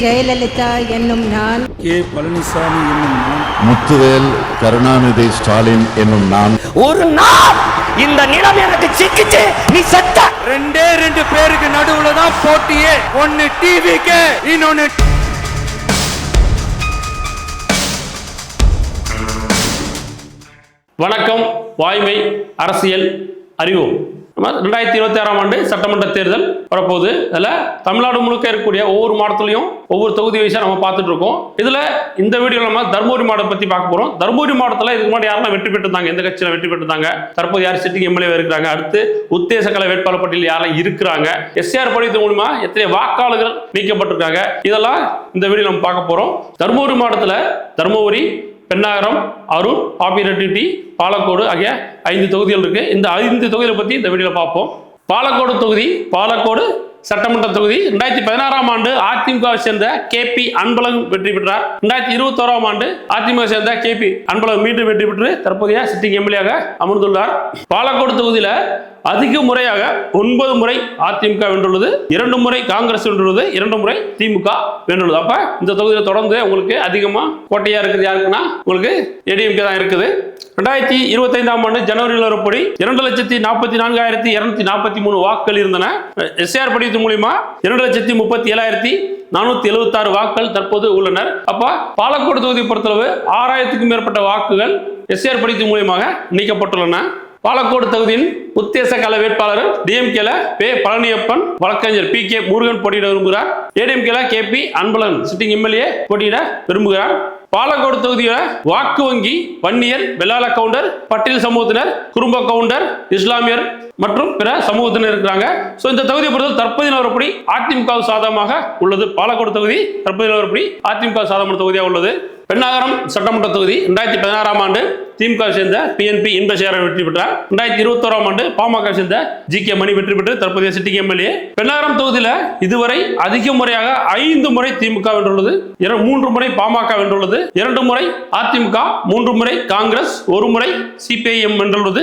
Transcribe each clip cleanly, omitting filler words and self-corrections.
ஜெயலலிதா என்னும் நான், கே பழனிசாமி என்னும் நான், முத்துவேல் கருணாநிதி ஸ்டாலின் என்னும் நான், ஒரு நாள் இந்த நிலம் எனக்கு சிக்கிச்சு நீ செத்த. ரெண்டு பேருக்கு நடுவுல தான் போட்டியே. ஒன்னு டிவிக்கு, இன்னொன்னு வணக்கம். வாய்மை அரசியல் அறிவோம். 2026 ஆண்டு சட்டமன்ற தேர்தல் வரப்போகுது. அதில் தமிழ்நாடு முழுக்க இருக்கக்கூடிய ஒவ்வொரு மாவட்டத்திலையும் ஒவ்வொரு தொகுதி வயசாக நம்ம பார்த்துட்டு இருக்கோம். இதில் இந்த வீடியோவில் நம்ம தர்மபுரி மாவட்டத்தை பற்றி பார்க்க போகிறோம். தர்மபுரி மாவட்டத்தில் இதுக்கு முன்னாடி யாரெல்லாம் வெற்றி பெற்றிருந்தாங்க, எந்த கட்சியில் வெற்றி பெற்றிருந்தாங்க, தற்போது யார் சிட்டிங் எம்எல்ஏ இருக்கிறாங்க, அடுத்து உத்தேச கலை வேட்பாளர் பட்டியலில் யாரெல்லாம் இருக்கிறாங்க, எஸ்ஆர் படித்த மூலமா எத்தனை வாக்காளர்கள் நீக்கப்பட்டிருக்காங்க, இதெல்லாம் இந்த வீடியோ நம்ம பார்க்க போகிறோம். தர்மபுரி மாவட்டத்தில் தர்மபுரி, பெண்ணாகரம், அரூர், பாப்பிரெட்டி, பாலக்கோடு ஆகிய 5 தொகுதிகள் இருக்கு. இந்த 5 தொகுதிகளை பற்றி இந்த வீடியோவில் பார்ப்போம். பாலக்கோடு தொகுதி, பாலக்கோடு சட்டமன்ற தொகுதி 2016 ஆண்டு அதிமுகவை சேர்ந்த KP அன்பழகன் வெற்றி பெற்றார். 2021 ஆண்டு அதிமுக சேர்ந்த KP அன்பழகன் மீண்டும் வெற்றி பெற்று தற்போதைய சிட்டிங் எம்எல்ஏ அமர்ந்துள்ளார். பாலக்கோடு தொகுதியில அதிக முறையாக 9 முறை அதிமுக வென்றுள்ளது, 2 முறை காங்கிரஸ் வென்றுள்ளது, 2 முறை திமுக வென்றுள்ளது. அப்ப இந்த தொகுதியில் தொடர்ந்து உங்களுக்கு அதிகமா கோட்டையா இருக்குது யாருக்குன்னா உங்களுக்கு ADMK தான் இருக்குது. 2025 ஆண்டு ஜனவரி நிலவரப்படி 2,44,243 வாக்குகள் இருந்தன. எஸ்ஆர் படித்து மூலமா 2,37,476 வாக்குகள் தற்போது உள்ளனர். அப்ப பாலக்கோடு தொகுதியை பொறுத்தளவு 6,000க்கும் மேற்பட்ட வாக்குகள் எஸ்ஆர் படித்து மூலமாக நீக்கப்பட்டுள்ளன. பாலக்கோடு தொகுதியின் உத்தேச கல வேட்பாளர் டிஎம்கேல பழனியப்பன், வழக்கறிஞர் PK முருகன் போட்டியிட விரும்புகிறார். ADMKல KP அன்பழகன் சிட்டிங் எம்எல்ஏ போட்டியிட விரும்புகிறார். பாலக்கோடு தொகுதியில வாக்கு வங்கி வன்னியர், வெள்ளாள கவுண்டர், பட்டியல் சமூகத்தினர், குடும்ப கவுண்டர், இஸ்லாமியர் மற்றும் பிற சமூகத்தினர் இருக்கிறாங்க. இந்த தொகுதியை பொறுத்தவரை தற்போதைய நிலவரப்படி அதிமுக சாதகமாக உள்ளது. பாலக்கோடு தொகுதி தற்போதைய நிலவரப்படி அதிமுக சாதகமான தொகுதியாக உள்ளது. பெண்ணாகரம் சட்டமன்ற தொகுதி 2016 ஆண்டு திமுக சேர்ந்த PNP இன்பசேகரன் வெற்றி பெற்றார். 2021 ஆண்டு பாமக சேர்ந்த GK மணி வெற்றி பெற்று தற்போதைய சிட்டிங் எம்எல்ஏ. பெண்ணாகரம் தொகுதியில இதுவரை அதிக முறையாக 5 முறை திமுக வென்றுள்ளது, 3 முறை பாமக வென்றுள்ளது, 2 முறை அதிமுக, 3 முறை காங்கிரஸ், 1 முறை CPIM வென்றுள்ளது,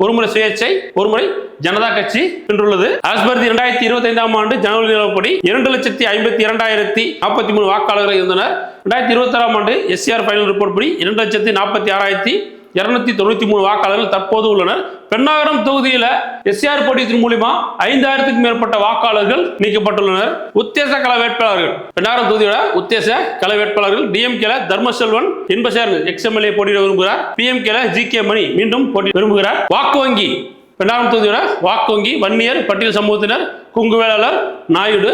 1 முறை சுயேட்சை, 1 முறை ஜனதா கட்சி வென்றுள்ளது. ஆஸ்பர் 2025 ஆண்டு ஜனவரி நிலவரப்படி 2,52,043 வாக்காளர்கள் இருந்தனர். 2026 ஆண்டு SCR ஃபைனல் ரிப்போர்ட் படி 2,46,293 வாக்காளர்கள் தற்போது உள்ளனர். பெண்ணாகரம் தொகுதியில SCR போட்டியின் மூலமா 5,000க்கும் மேற்பட்ட வாக்காளர்கள் நீக்கப்பட்டுள்ளனர். உத்தேச கல வேட்பாளர்கள் பெண்ணாகரம் தொகுதியோட உத்தேச கல வேட்பாளர்கள் DMKல தர்மசெல்வன் இன்பசேகரன் XMLA போட்டியிட விரும்புகிறார். PMKல GK மணி மீண்டும் போட்டி விரும்புகிறார். வாக்கு வங்கி பெண்ணாகரம் தொகுதியோட வாக்கு வங்கி வன்னியர், பட்டியல் சமூகத்தினர், குங்குவேளாளர், நாயுடு.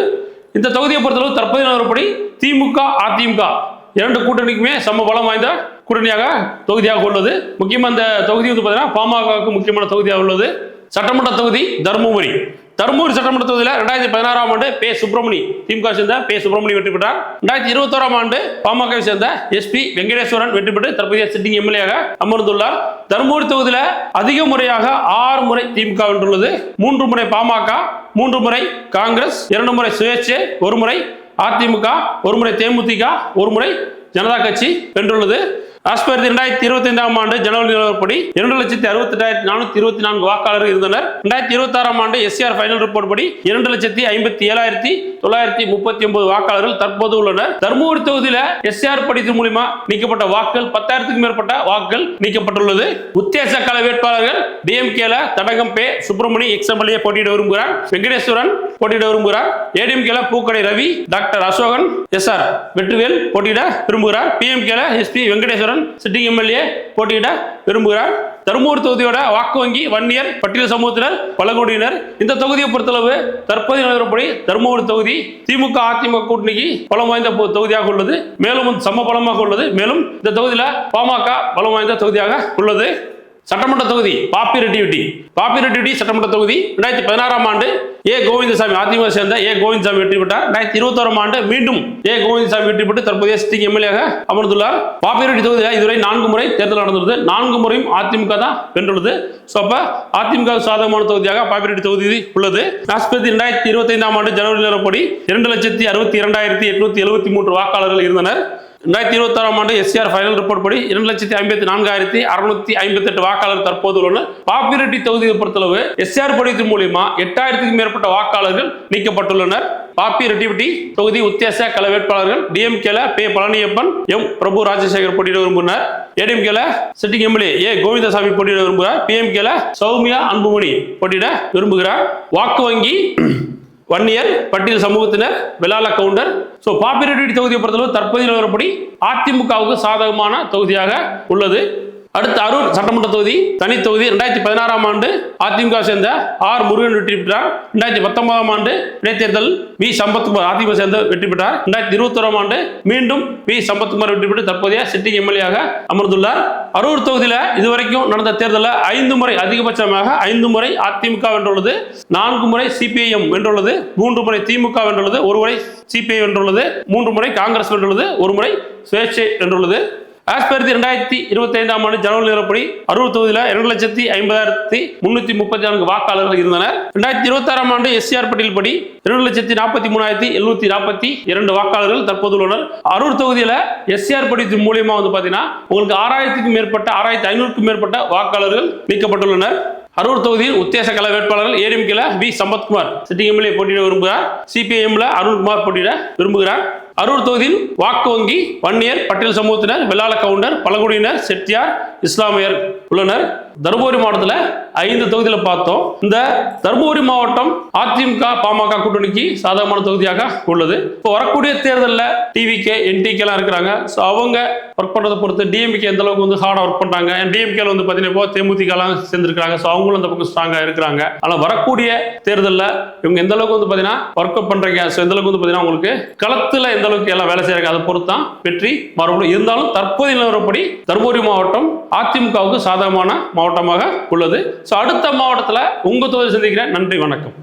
இந்த தொகுதியை பொறுத்தளவு தற்போதைய நிலவரப்படி திமுக அதிமுக 2 கூட்டணிக்குமே சம பலம் வாய்ந்த கூட்டணியாக தொகுதியாக உள்ளது. முக்கியமாக இந்த தொகுதி வந்து பார்த்தீங்கன்னா பாமகவுக்கு முக்கியமான தொகுதியாக உள்ளது. சட்டமன்ற தொகுதி தர்மபுரி சட்டமன்ற தொகுதியில் 2016 ஆண்டு சுப்பிரமணி திமுக சேர்ந்த சுப்பிரமணி வெற்றி பெற்றார். 2021 ஆண்டு பாமக சேர்ந்த SP வெங்கடேஸ்வரன் வெற்றி பெற்று தற்போதைய சிட்டிங் எம்எல்ஏ அமர்ந்துள்ளார். தர்மபுரி தொகுதியில் அதிக முறையாக 6 முறை திமுக வென்றுள்ளது, 3 முறை பாமக, 3 முறை காங்கிரஸ், 2 முறை சுயேட்சை, 1 முறை அதிமுக, 1 முறை தேமுதிக, 1 முறை ஜனதா கட்சி வென்றுள்ளது. ஆஸ்பர் 2025 ஆண்டு ஜனவரி நிலவரப்படி 2,68,424 வாக்காளர்கள் இருந்தனர். 2026 ஆண்டு SCR ஃபைனல் ரிப்போர்ட் படி 2,57,939 வாக்காளர்கள் தற்போது உள்ளனர். தர்மபுரி தொகுதியில SCR படித்து மூலமா நீக்கப்பட்ட வாக்குகள் 10,000க்கும் மேற்பட்ட வாக்குகள் நீக்கப்பட்டுள்ளது. உத்தேச கல வேட்பாளர்கள் DMKல தடகம் சுப்பிரமணி XMLA போட்டியிட விரும்புகிறார். வெங்கடேஸ்வரன் போட்டியிட விரும்புகிறார். ADMKல பூக்கடை ரவி, டாக்டர் அசோகன், SR வெற்றிவேல் போட்டியிட விரும்புகிறார். PMKல SP வெங்கடேஸ்வரன் சிட்டிங் எம்எல்ஏ போட்டியிட விரும்புகிறார். தருமபுரி தொகுதியோட வாக்கு வங்கி வன்னியர், பட்டியல் சமூகத்தினர், பழங்குடியினர். இந்த தொகுதியை பொறுத்தளவு தற்போதைய நிலவரப்படி தருமபுரி தொகுதி திமுக அதிமுக கூட்டணிக்கு பலம் வாய்ந்த தொகுதியாக உள்ளது, மேலும் சம பலமாக உள்ளது. மேலும் இந்த தொகுதியில பாமக பலம் வாய்ந்த தொகுதியாக உள்ளது. சட்டமன்ற தொகுதி பாப்பிரெட்டி சட்டமன்ற தொகுதி 2016 ஆண்டு கோவிந்தசாமி அதிமுக சேர்ந்த கோவிந்தசாமி வெற்றி பெற்றார். 2021 ஆண்டு மீண்டும் கோவிந்தசாமி வெற்றி பெற்று தற்போதைய சிட்டிங் எம்எல்ஏ அமர்ந்துள்ளார். பாப்பிரெட்டி தொகுதியில் இதுவரை 4 முறை தேர்தல் நடந்துள்ளது, 4 முறையும் அதிமுக தான் வென்றுள்ளது. அப்ப அதிமுக சாதகமான தொகுதியாக பாப்பிரெட்டி தொகுதி உள்ளது. 2025 ஆண்டு ஜனவரி நிலவரப்படி 2,62,873 வாக்காளர்கள் இருந்தனர். 2026 ஆண்டு SCR ஃபைனல் ரிப்போர்ட் படி 2,54,658 வாக்காளர்கள் தற்போது உள்ளனர். பாப்பிரெட்டி தொகுதியை பொறுத்தளவு SCR படித்தின் மூலமா 8,000க்கும் மேற்பட்ட வாக்காளர்கள் நீக்கப்பட்டுள்ளனர். பாப்பி ரெட்டிப்பட்டி தொகுதி உத்தேச கள வேட்பாளர்கள் டிஎம்கேல பே பழனியப்பன், எம் பிரபு ராஜசேகர் போட்டியிட விரும்புகிறார். ஏடிஎம்கேல சிட்டிங் எம்எல்ஏ ஏ கோவிந்தசாமி போட்டியிட விரும்புகிறார். பிஎம்கேல சௌமியா அன்புமணி போட்டியிட விரும்புகிறார். வாக்கு வங்கி வன்னியர், பட்டியல் சமூகத்தினர், வெள்ளாள கவுண்டர். பாப்பி ரெட்டிப்பட்டி தொகுதியை பொறுத்தளவு தற்போதைய நிலவரப்படி அதிமுகவுக்கு சாதகமான தொகுதியாக உள்ளது. அடுத்து அரூர் சட்டமன்ற தொகுதி தனி தொகுதி 2016 ஆண்டு அதிமுக சேர்ந்த ஆர் முருகன் வெற்றி பெற்றார். 2019 ஆண்டு இடைத்தேர்தல் வி சம்பத்குமார் அதிமுக சேர்ந்த வெற்றி பெற்றார். 2021 ஆண்டு மீண்டும் வி சம்பத்குமார் வெற்றி பெற்று தற்போதைய சிட்டிங் எம்எல்ஏ அமர்ந்துள்ளார். அரூர் தொகுதியில் இதுவரைக்கும் நடந்த தேர்தலில் 5 முறை அதிகபட்சமாக 5 முறை அதிமுக வென்றுள்ளது, 4 முறை சிபிஐஎம் வென்றுள்ளது, 3 முறை திமுக வென்றுள்ளது, 1 முறை சிபிஐ வென்றுள்ளது, 3 முறை காங்கிரஸ் வென்றுள்ளது, 1 முறை சுயேட்சை வென்றுள்ளது. ஆஸ்பெர்தி 2025 ஆண்டு ஜனவரி நிலப்படி அரூர் தொகுதியில் 2,50,334 வாக்காளர்கள் இருந்தனர். 2026 ஆண்டு எஸ்ஆர் பட்டியல் படி 2,43,742 வாக்காளர்கள் தற்போது உள்ளனர். அரூர் தொகுதியில் எஸ்ஆர் பட்டியல் மூலியமா பாத்தீங்கன்னா உங்களுக்கு 6,000க்கும் மேற்பட்ட 6,500க்கும் மேற்பட்ட வாக்காளர்கள் நீக்கப்பட்டுள்ளனர். அரூர் தொகுதியில் உத்தேச கள வேட்பாளர்கள் ஏடிஎம்கேல வி சம்பத்குமார் சிட்டிங் எம்எல்ஏ போட்டியிட விரும்புகிறார். சிபிஐஎம்ல அருண்குமார் போட்டியிட விரும்புகிறார். அரூர் தொகுதியில் வாக்கு வங்கி வன்னியர், பட்டியல் சமூகத்தினர், வெள்ளாள கவுண்டர், பழங்குடியினர், செட்டியார், இஸ்லாமியர் உள்ளனர். தருமபுரி மாவட்டத்தில் 5 தொகுதியில் பார்த்தோம். இந்த தருமபுரி மாவட்டம் அதிமுக பாமக கூட்டணிக்கு சாதகமான தொகுதியாக உள்ளது. இப்போ வரக்கூடிய தேர்தலில் டிவிகே என்டிகே எல்லாம் இருக்கிறாங்க. அவங்க ஒர்க் பண்றதை பொறுத்து டிஎம்கே எந்த அளவுக்கு ஹார்டா ஒர்க் பண்றாங்க. டிஎம்கே பாத்தீங்கன்னா தேமுதிக எல்லாம் சேர்ந்திருக்காங்க. அவங்களும் அந்த பக்கம் ஸ்ட்ராங்கா இருக்கிறாங்க. ஆனா வரக்கூடிய தேர்தலில் இவங்க எந்த அளவுக்கு பாத்தீங்கன்னா ஒர்க் அவுட் பண்றீங்க, எந்த அளவுக்கு பாத்தீங்கன்னா உங்களுக்கு களத்துல எந்த அளவுக்கு எல்லாம் வேலை செய்யறாங்க, அதை பொறுத்து தான் வெற்றி மாறுபடும். இருந்தாலும் தற்போதைய நிலவரப்படி தருமபுரி மாவட்டம் அதிமுகவுக்கு சாதகமான மாவட்டமாக உள்ளது. அடுத்த மாவட்டத்தில் உங்க தொகுதி சந்திக்கிறேன். நன்றி, வணக்கம்.